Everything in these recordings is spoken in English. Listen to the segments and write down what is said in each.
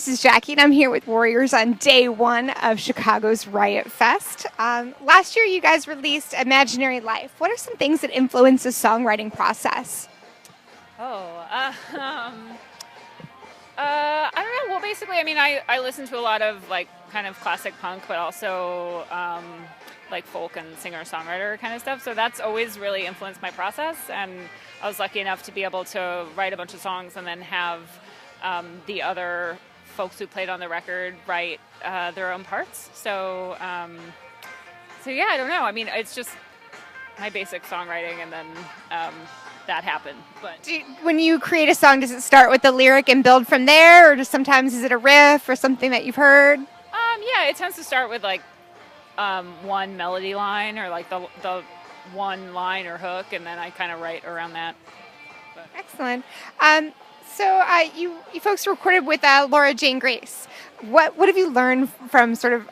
This is Jackie, and I'm here with Worriers on day one of Chicago's Riot Fest. Last year, you guys released Imaginary Life. What are some things that influence the songwriting process? I don't know. Well, basically, I listen to a lot of like kind of classic punk, but also like folk and singer-songwriter kind of stuff. So that's always really influenced my process. And I was lucky enough to be able to write a bunch of songs and then have the other folks who played on the record write their own parts. So yeah, I don't know. I mean, it's just my basic songwriting, and then that happened. But When you create a song, does it start with the lyric and build from there, or just sometimes is it a riff or something that you've heard? yeah, it tends to start with like one melody line or like the one line or hook, and then I kind of write around that. But. Excellent. So you folks recorded with Laura Jane Grace. What have you learned from sort of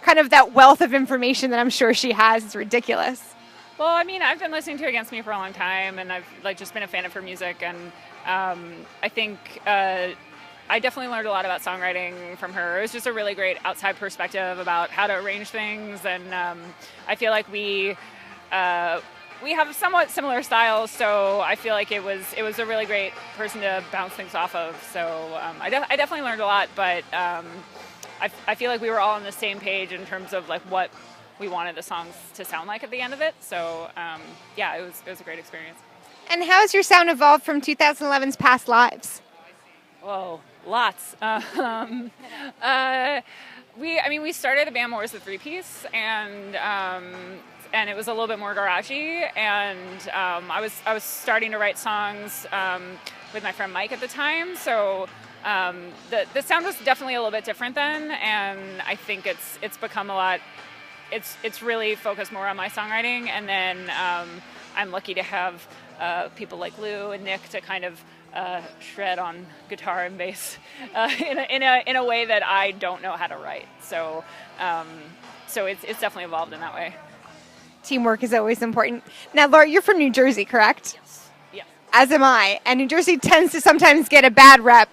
kind of that wealth of information that I'm sure she has? It's ridiculous. Well, I mean, I've been listening to Against Me for a long time, and I've like just been a fan of her music, and I think I definitely learned a lot about songwriting from her. It was just a really great outside perspective about how to arrange things, and I feel like we have somewhat similar styles, so I feel like it was a really great person to bounce things off of. So I definitely learned a lot, but I feel like we were all on the same page in terms of like what we wanted the songs to sound like at the end of it. So yeah, it was a great experience. And how has your sound evolved from 2011's Past Lives? Whoa, lots. We started the band more as a three-piece, and it was a little bit more garagey. And I was starting to write songs with my friend Mike at the time. So the sound was definitely a little bit different then, and I think it's become a lot. It's really focused more on my songwriting, and then I'm lucky to have people like Lou and Nick to kind of shred on guitar and bass in a way that I don't know how to write. So it's definitely evolved in that way. Teamwork is always important. Now, Laura, you're from New Jersey, correct? Yes. Yeah. As am I. And New Jersey tends to sometimes get a bad rep.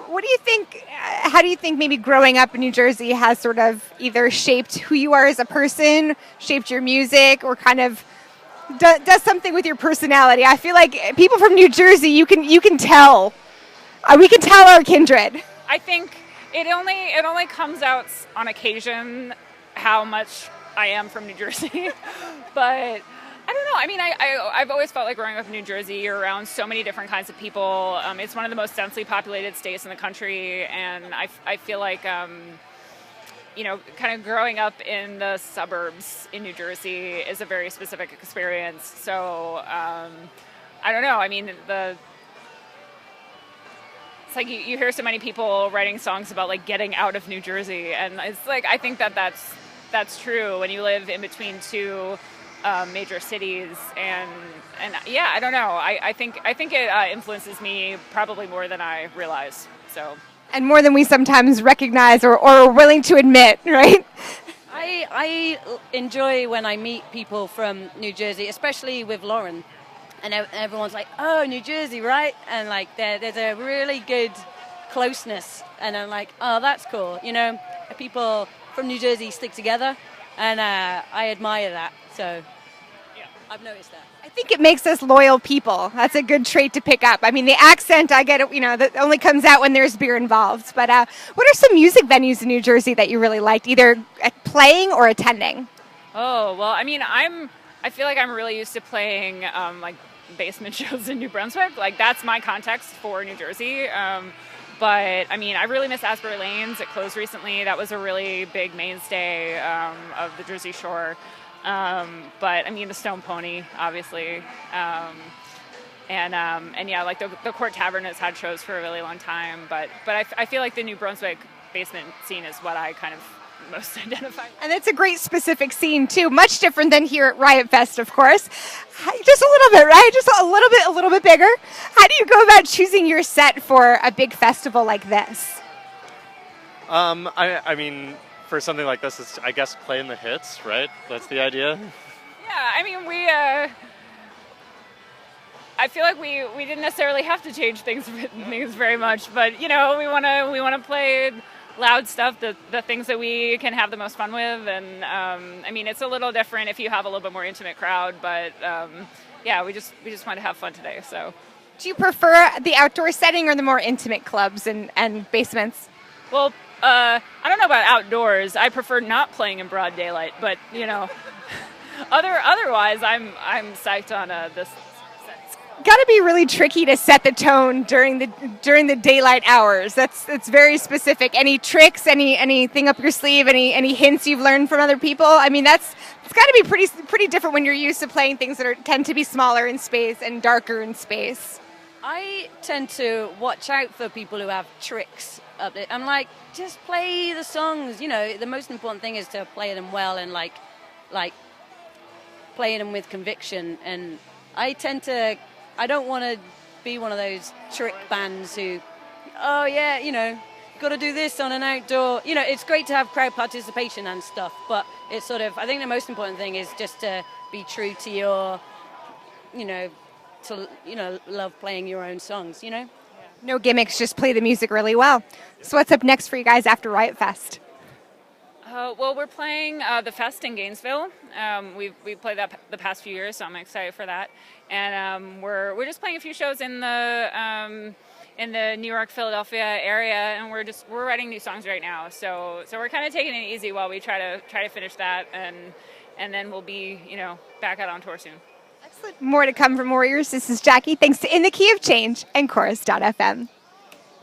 What do you think, how do you think maybe growing up in New Jersey has sort of either shaped who you are as a person, shaped your music, or kind of does something with your personality? I feel like people from New Jersey, you can tell. We can tell our kindred. I think it only comes out on occasion how much I am from New Jersey. But I don't know. I mean, I've always felt like growing up in New Jersey, you're around so many different kinds of people. It's one of the most densely populated states in the country, and I feel like, kind of growing up in the suburbs in New Jersey is a very specific experience. So I don't know. I mean, it's like you hear so many people writing songs about like getting out of New Jersey, and it's like I think that's true when you live in between two major cities, and yeah, I don't know. I think it influences me probably more than I realize. So, and more than we sometimes recognize or are willing to admit, right? I enjoy when I meet people from New Jersey, especially with Lauren, and everyone's like, "Oh, New Jersey, right?" And like there's a really good closeness, and I'm like, "Oh, that's cool." People from New Jersey stick together, and I admire that. So yeah, I've noticed that. I think it makes us loyal people. That's a good trait to pick up. I mean, the accent, I get it, that only comes out when there's beer involved. But what are some music venues in New Jersey that you really liked, either playing or attending? Oh, well, I mean, I feel like I'm really used to playing like basement shows in New Brunswick. Like that's my context for New Jersey. But I mean, I really miss Asbury Lanes. It closed recently. That was a really big mainstay of the Jersey Shore. But I mean, the Stone Pony, obviously, and yeah, like the Court Tavern has had shows for a really long time. But I feel like the New Brunswick basement scene is what I kind of most identify with. And it's a great specific scene too, much different than here at Riot Fest, of course. Just a little bit, right? Just a little bit bigger. How do you go about choosing your set for a big festival like this? I mean, for something like this, it's, I guess, playing the hits, right? That's the idea. Yeah, I mean, I feel like we didn't necessarily have to change things very much, but we want to play loud stuff, the things that we can have the most fun with, and I mean, it's a little different if you have a little bit more intimate crowd, but yeah, we just want to have fun today. So, Do you prefer the outdoor setting or the more intimate clubs and basements? well, I don't know about outdoors. I prefer not playing in broad daylight, but otherwise, I'm psyched on this. Got to be really tricky to set the tone during the daylight hours. It's very specific. Any tricks? Anything up your sleeve? Any hints you've learned from other people? I mean, it's got to be pretty different when you're used to playing things that tend to be smaller in space and darker in space. I tend to watch out for people who have tricks up there. I'm like, just play the songs. The most important thing is to play them well and like playing them with conviction. And I don't want to be one of those trick bands who, oh yeah, got to do this on an outdoor. It's great to have crowd participation and stuff, but it's sort of, I think the most important thing is just to be true to your, love playing your own songs, No gimmicks, just play the music really well. So what's up next for you guys after Riot Fest? Well, we're playing the Fest in Gainesville. We've played that the past few years, so I'm excited for that. And we're just playing a few shows in the New York, Philadelphia area, and we're writing new songs right now. So we're kind of taking it easy while we try to finish that, and then we'll be back out on tour soon. Excellent. More to come from Worriers. This is Jackie. Thanks to In the Key of Change and Chorus.fm.